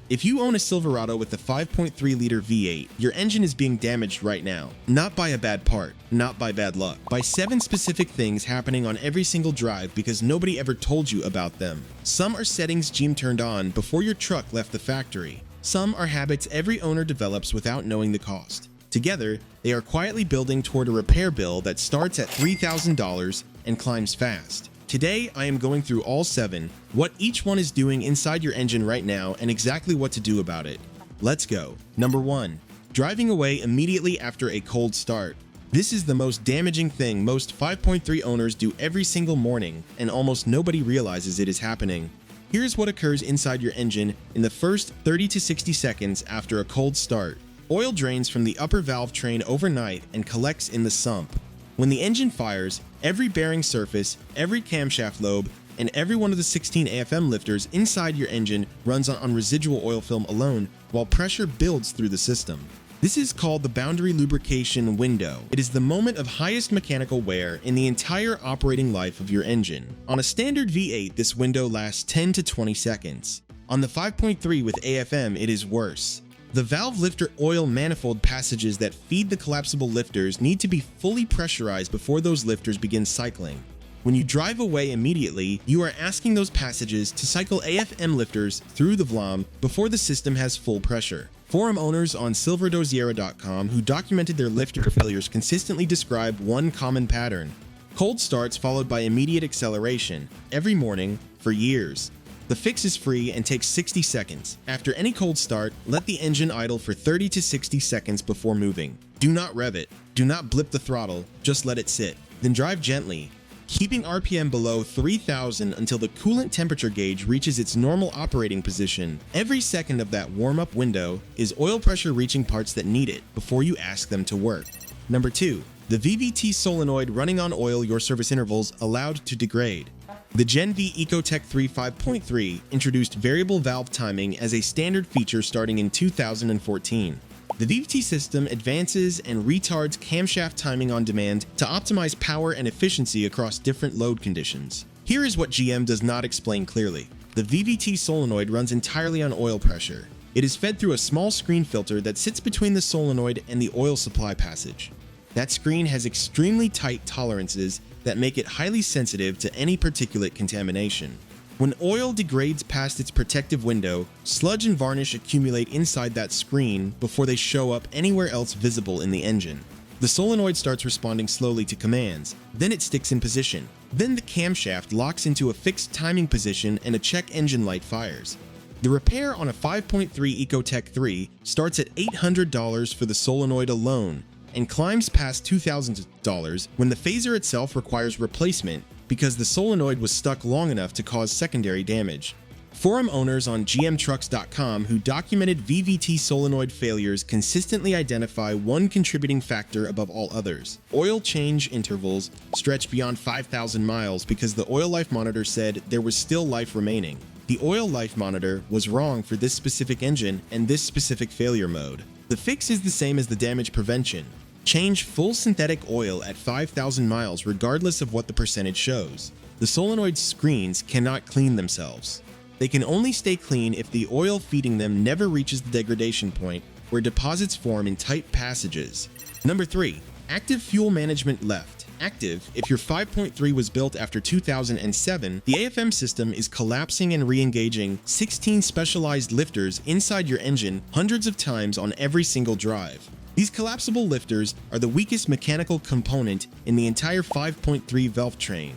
If you own a Silverado with a 5.3-liter V8, your engine is being damaged right now. Not by a bad part, not by bad luck, by 7 specific things happening on every single drive because nobody ever told you about them. Some are settings GM turned on before your truck left the factory. Some are habits every owner develops without knowing the cost. Together, they are quietly building toward a repair bill that starts at $3,000 and climbs fast. Today, I am going through all 7, what each one is doing inside your engine right now, and exactly what to do about it. Let's go. Number 1. Driving away immediately after a cold start. This is the most damaging thing most 5.3 owners do every single morning, and almost nobody realizes it is happening. Here's what occurs inside your engine in the first 30 to 60 seconds after a cold start. Oil drains from the upper valve train overnight and collects in the sump. When the engine fires, every bearing surface, every camshaft lobe, and every one of the 16 AFM lifters inside your engine runs on residual oil film alone while pressure builds through the system. This is called the boundary lubrication window. It is the moment of highest mechanical wear in the entire operating life of your engine. On a standard V8, this window lasts 10 to 20 seconds. On the 5.3 with AFM, it is worse. The valve lifter oil manifold passages that feed the collapsible lifters need to be fully pressurized before those lifters begin cycling. When you drive away immediately, you are asking those passages to cycle AFM lifters through the VLOM before the system has full pressure. Forum owners on silveradosierra.com who documented their lifter failures consistently describe one common pattern: cold starts followed by immediate acceleration, every morning, for years. The fix is free and takes 60 seconds. After any cold start, let the engine idle for 30 to 60 seconds before moving. Do not rev it. Do not blip the throttle, just let it sit. Then drive gently, keeping RPM below 3000 until the coolant temperature gauge reaches its normal operating position. Every second of that warm-up window is oil pressure reaching parts that need it before you ask them to work. Number 2. The VVT solenoid running on oil your service intervals allowed to degrade. The Gen V Ecotech 3 5.3 introduced variable valve timing as a standard feature starting in 2014. The VVT system advances and retards camshaft timing on demand to optimize power and efficiency across different load conditions. Here is what GM does not explain clearly. The VVT solenoid runs entirely on oil pressure. It is fed through a small screen filter that sits between the solenoid and the oil supply passage. That screen has extremely tight tolerances that make it highly sensitive to any particulate contamination. When oil degrades past its protective window, sludge and varnish accumulate inside that screen before they show up anywhere else visible in the engine. The solenoid starts responding slowly to commands, then it sticks in position. Then the camshaft locks into a fixed timing position and a check engine light fires. The repair on a 5.3 Ecotech 3 starts at $800 for the solenoid alone, and climbs past $2,000 when the phaser itself requires replacement because the solenoid was stuck long enough to cause secondary damage. Forum owners on gmtrucks.com who documented VVT solenoid failures consistently identify one contributing factor above all others. Oil change intervals stretch beyond 5,000 miles because the oil life monitor said there was still life remaining. The oil life monitor was wrong for this specific engine and this specific failure mode. The fix is the same as the damage prevention. Change full synthetic oil at 5,000 miles regardless of what the percentage shows. The solenoid screens cannot clean themselves. They can only stay clean if the oil feeding them never reaches the degradation point where deposits form in tight passages. Number 3. Active fuel management left. Active, if your 5.3 was built after 2007, the AFM system is collapsing and re-engaging 16 specialized lifters inside your engine hundreds of times on every single drive. These collapsible lifters are the weakest mechanical component in the entire 5.3 valve train.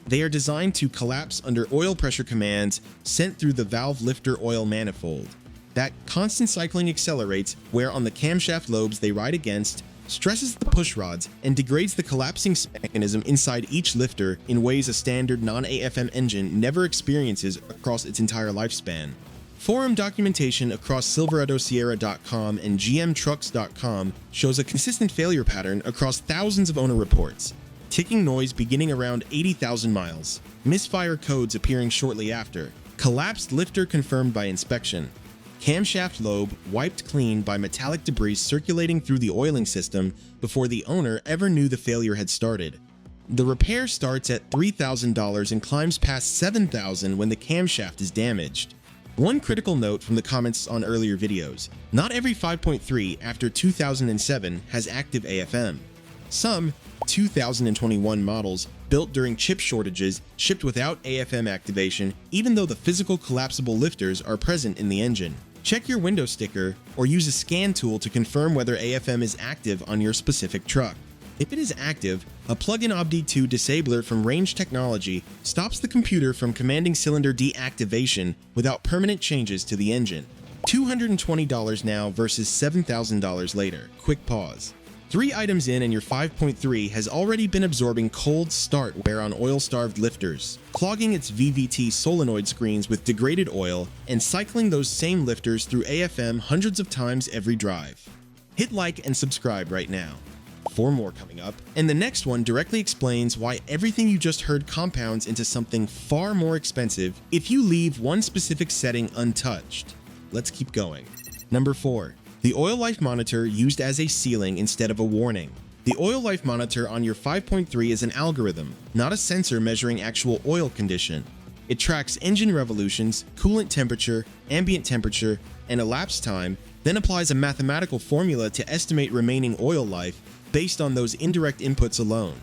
They are designed to collapse under oil pressure commands sent through the valve lifter oil manifold. That constant cycling accelerates wear on the camshaft lobes they ride against, stresses the push rods, and degrades the collapsing mechanism inside each lifter in ways a standard non-AFM engine never experiences across its entire lifespan. Forum documentation across silveradosierra.com and gmtrucks.com shows a consistent failure pattern across thousands of owner reports. Ticking noise beginning around 80,000 miles, misfire codes appearing shortly after, collapsed lifter confirmed by inspection, camshaft lobe wiped clean by metallic debris circulating through the oiling system before the owner ever knew the failure had started. The repair starts at $3,000 and climbs past $7,000 when the camshaft is damaged. One critical note from the comments on earlier videos: not every 5.3 after 2007 has active AFM. Some 2021 models built during chip shortages shipped without AFM activation, even though the physical collapsible lifters are present in the engine. Check your window sticker or use a scan tool to confirm whether AFM is active on your specific truck. If it is active, a plug-in OBD2 disabler from Range Technology stops the computer from commanding cylinder deactivation without permanent changes to the engine. $220 now versus $7,000 later. Quick pause. 3 items in and your 5.3 has already been absorbing cold start wear on oil-starved lifters, clogging its VVT solenoid screens with degraded oil, and cycling those same lifters through AFM hundreds of times every drive. Hit like and subscribe right now. 4 more coming up, and the next one directly explains why everything you just heard compounds into something far more expensive if you leave one specific setting untouched. Let's keep going. Number 4. The oil life monitor used as a ceiling instead of a warning. The oil life monitor on your 5.3 is an algorithm, not a sensor measuring actual oil condition. It tracks engine revolutions, coolant temperature, ambient temperature, and elapsed time, then applies a mathematical formula to estimate remaining oil life based on those indirect inputs alone.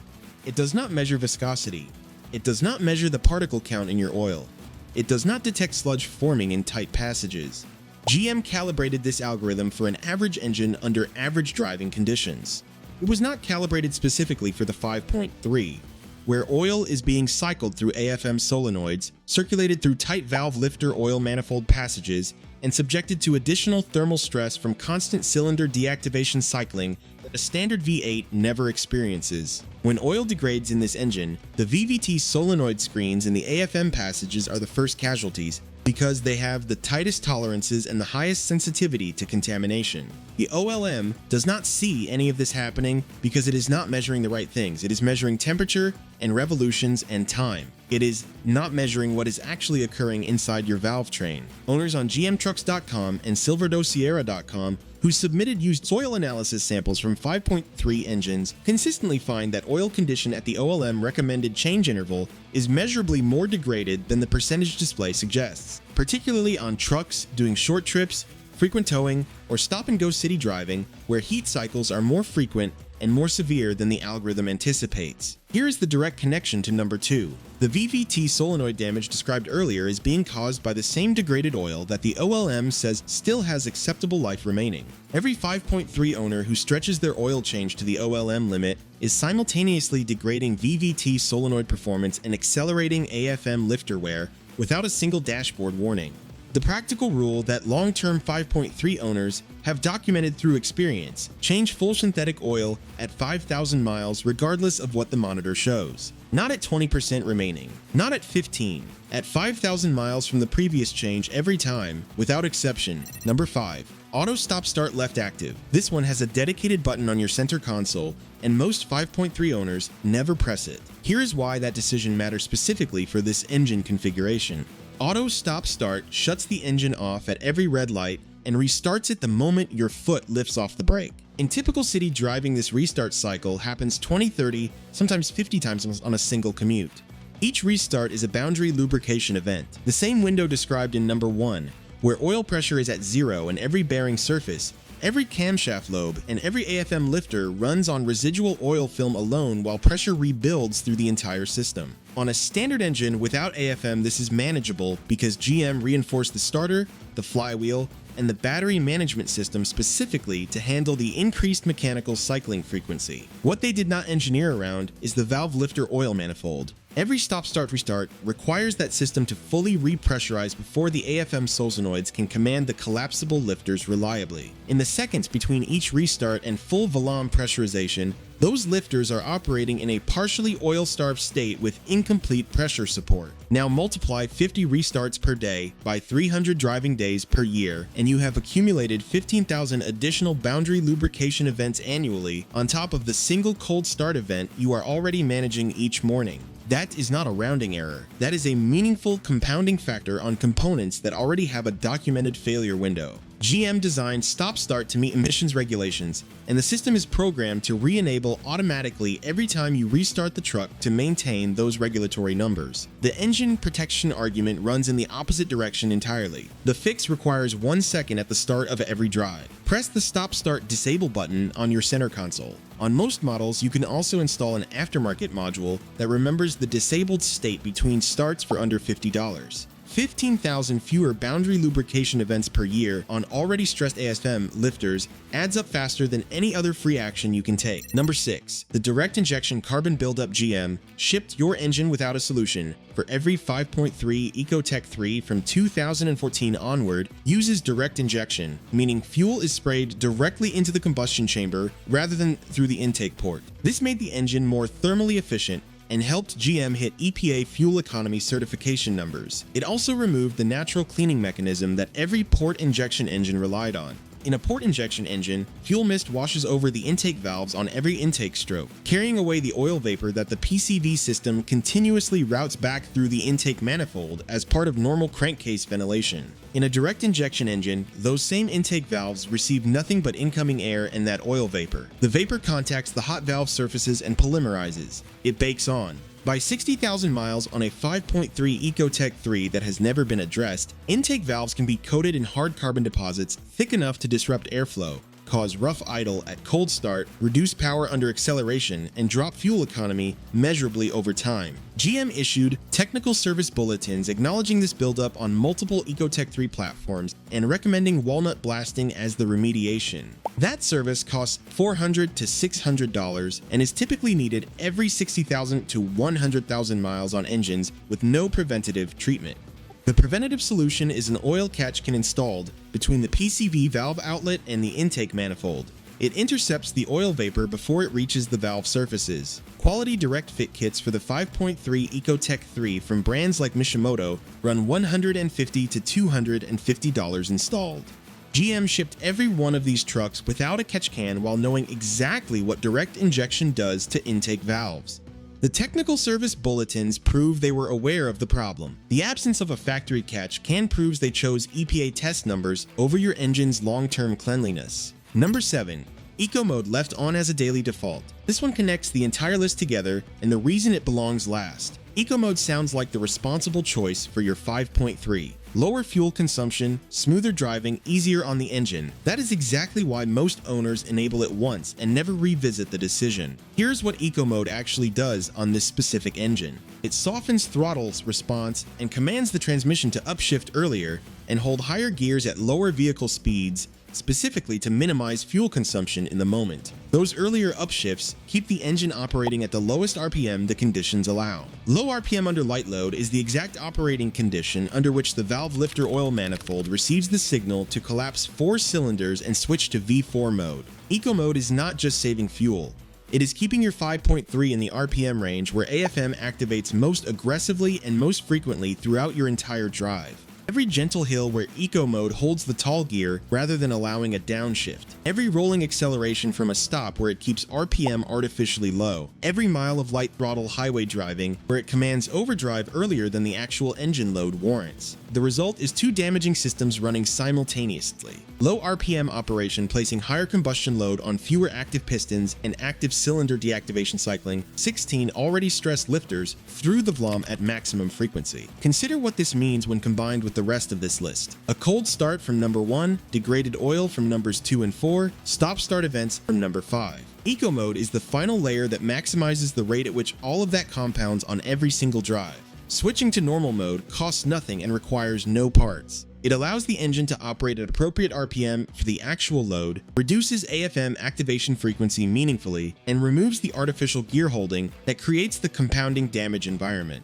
It does not measure viscosity. It does not measure the particle count in your oil. It does not detect sludge forming in tight passages. GM calibrated this algorithm for an average engine under average driving conditions. It was not calibrated specifically for the 5.3, where oil is being cycled through AFM solenoids, circulated through tight valve lifter oil manifold passages, and subjected to additional thermal stress from constant cylinder deactivation cycling that a standard V8 never experiences. When oil degrades in this engine, the VVT solenoid screens in the AFM passages are the first casualties because they have the tightest tolerances and the highest sensitivity to contamination. The OLM does not see any of this happening because it is not measuring the right things. It is measuring temperature and revolutions and time. It is not measuring what is actually occurring inside your valve train. Owners on gmtrucks.com and silveradosierra.com who submitted used soil analysis samples from 5.3 engines consistently find that oil condition at the OLM recommended change interval is measurably more degraded than the percentage display suggests, particularly on trucks doing short trips, frequent towing, or stop-and-go city driving, where heat cycles are more frequent and more severe than the algorithm anticipates. Here is the direct connection to number 2. The VVT solenoid damage described earlier is being caused by the same degraded oil that the OLM says still has acceptable life remaining. Every 5.3 owner who stretches their oil change to the OLM limit is simultaneously degrading VVT solenoid performance and accelerating AFM lifter wear without a single dashboard warning. The practical rule that long-term 5.3 owners have documented through experience: change full synthetic oil at 5,000 miles regardless of what the monitor shows. Not at 20% remaining, not at 15, at 5,000 miles from the previous change every time, without exception. Number 5. Auto stop start left active. This one has a dedicated button on your center console, and most 5.3 owners never press it. Here is why that decision matters specifically for this engine configuration. Auto stop start shuts the engine off at every red light and restarts it the moment your foot lifts off the brake. In typical city driving, this restart cycle happens 20, 30, sometimes 50 times on a single commute. Each restart is a boundary lubrication event, the same window described in number 1, where oil pressure is at 0 and every bearing surface, every camshaft lobe, and every AFM lifter runs on residual oil film alone while pressure rebuilds through the entire system. On a standard engine without AFM, this is manageable because GM reinforced the starter, the flywheel, and the battery management system specifically to handle the increased mechanical cycling frequency. What they did not engineer around is the valve lifter oil manifold. Every stop-start-restart requires that system to fully repressurize before the AFM solenoids can command the collapsible lifters reliably. In the seconds between each restart and full VLOM pressurization, those lifters are operating in a partially oil-starved state with incomplete pressure support. Now multiply 50 restarts per day by 300 driving days per year, and you have accumulated 15,000 additional boundary lubrication events annually on top of the single cold start event you are already managing each morning. That is not a rounding error. That is a meaningful compounding factor on components that already have a documented failure window. GM designed stop-start to meet emissions regulations, and the system is programmed to re-enable automatically every time you restart the truck to maintain those regulatory numbers. The engine protection argument runs in the opposite direction entirely. The fix requires 1 second at the start of every drive. Press the stop-start disable button on your center console. On most models, you can also install an aftermarket module that remembers the disabled state between starts for under $50. 15,000 fewer boundary lubrication events per year on already stressed AFM lifters adds up faster than any other free action you can take. Number 6. The direct injection carbon buildup GM shipped your engine without a solution. For every 5.3 Ecotech 3 from 2014 onward uses direct injection, meaning fuel is sprayed directly into the combustion chamber rather than through the intake port. This made the engine more thermally efficient and helped GM hit EPA fuel economy certification numbers. It also removed the natural cleaning mechanism that every port injection engine relied on. In a port injection engine, fuel mist washes over the intake valves on every intake stroke, carrying away the oil vapor that the PCV system continuously routes back through the intake manifold as part of normal crankcase ventilation. In a direct injection engine, those same intake valves receive nothing but incoming air and that oil vapor. The vapor contacts the hot valve surfaces and polymerizes. It bakes on. By 60,000 miles on a 5.3 Ecotech 3 that has never been addressed, intake valves can be coated in hard carbon deposits thick enough to disrupt airflow, cause rough idle at cold start, reduce power under acceleration, and drop fuel economy measurably over time. GM issued Technical Service Bulletins acknowledging this buildup on multiple Ecotech 3 platforms and recommending walnut blasting as the remediation. That service costs $400 to $600 and is typically needed every 60,000 to 100,000 miles on engines with no preventative treatment. The preventative solution is an oil catch can installed between the PCV valve outlet and the intake manifold. It intercepts the oil vapor before it reaches the valve surfaces. Quality direct fit kits for the 5.3 Ecotech 3 from brands like Mishimoto run $150 to $250 installed. GM shipped every one of these trucks without a catch can while knowing exactly what direct injection does to intake valves. The Technical Service Bulletins prove they were aware of the problem. The absence of a factory catch can prove they chose EPA test numbers over your engine's long-term cleanliness. Number 7. Eco Mode left on as a daily default. This one connects the entire list together and the reason it belongs last. Eco Mode sounds like the responsible choice for your 5.3. Lower fuel consumption, smoother driving, easier on the engine. That is exactly why most owners enable it once and never revisit the decision. Here's what Eco Mode actually does on this specific engine. It softens throttle's response and commands the transmission to upshift earlier and hold higher gears at lower vehicle speeds, specifically to minimize fuel consumption in the moment. Those earlier upshifts keep the engine operating at the lowest RPM the conditions allow. Low RPM under light load is the exact operating condition under which the valve lifter oil manifold receives the signal to collapse 4 cylinders and switch to V4 mode. Eco Mode is not just saving fuel. It is keeping your 5.3 in the RPM range where AFM activates most aggressively and most frequently throughout your entire drive. Every gentle hill where Eco Mode holds the tall gear rather than allowing a downshift. Every rolling acceleration from a stop where it keeps RPM artificially low. Every mile of light throttle highway driving where it commands overdrive earlier than the actual engine load warrants. The result is 2 damaging systems running simultaneously. Low RPM operation placing higher combustion load on fewer active pistons and active cylinder deactivation cycling 16 already stressed lifters through the VLOM at maximum frequency. Consider what this means when combined with the rest of this list. A cold start from number 1, degraded oil from numbers 2 and 4, stop-start events from number 5. Eco Mode is the final layer that maximizes the rate at which all of that compounds on every single drive. Switching to normal mode costs nothing and requires no parts. It allows the engine to operate at appropriate RPM for the actual load, reduces AFM activation frequency meaningfully, and removes the artificial gear holding that creates the compounding damage environment.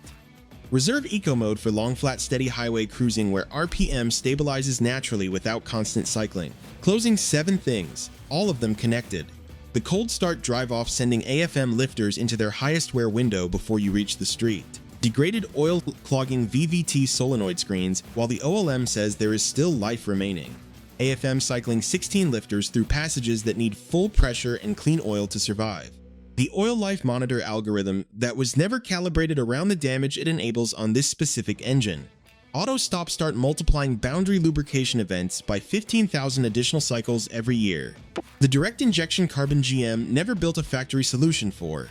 Reserve Eco Mode for long flat steady highway cruising where RPM stabilizes naturally without constant cycling. Closing 7 things, all of them connected. The cold start drive off sending AFM lifters into their highest wear window before you reach the street. Degraded oil clogging VVT solenoid screens while the OLM says there is still life remaining. AFM cycling 16 lifters through passages that need full pressure and clean oil to survive. The oil life monitor algorithm that was never calibrated around the damage it enables on this specific engine. Auto stop start multiplying boundary lubrication events by 15,000 additional cycles every year. The direct injection carbon GM never built a factory solution for.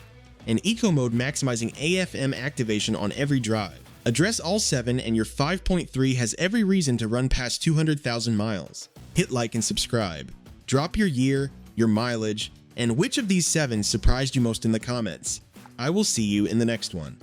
And eco mode maximizing AFM activation on every drive. Address all 7 and your 5.3 has every reason to run past 200,000 miles. Hit like and subscribe. Drop your year, your mileage, and which of these 7 surprised you most in the comments. I will see you in the next one.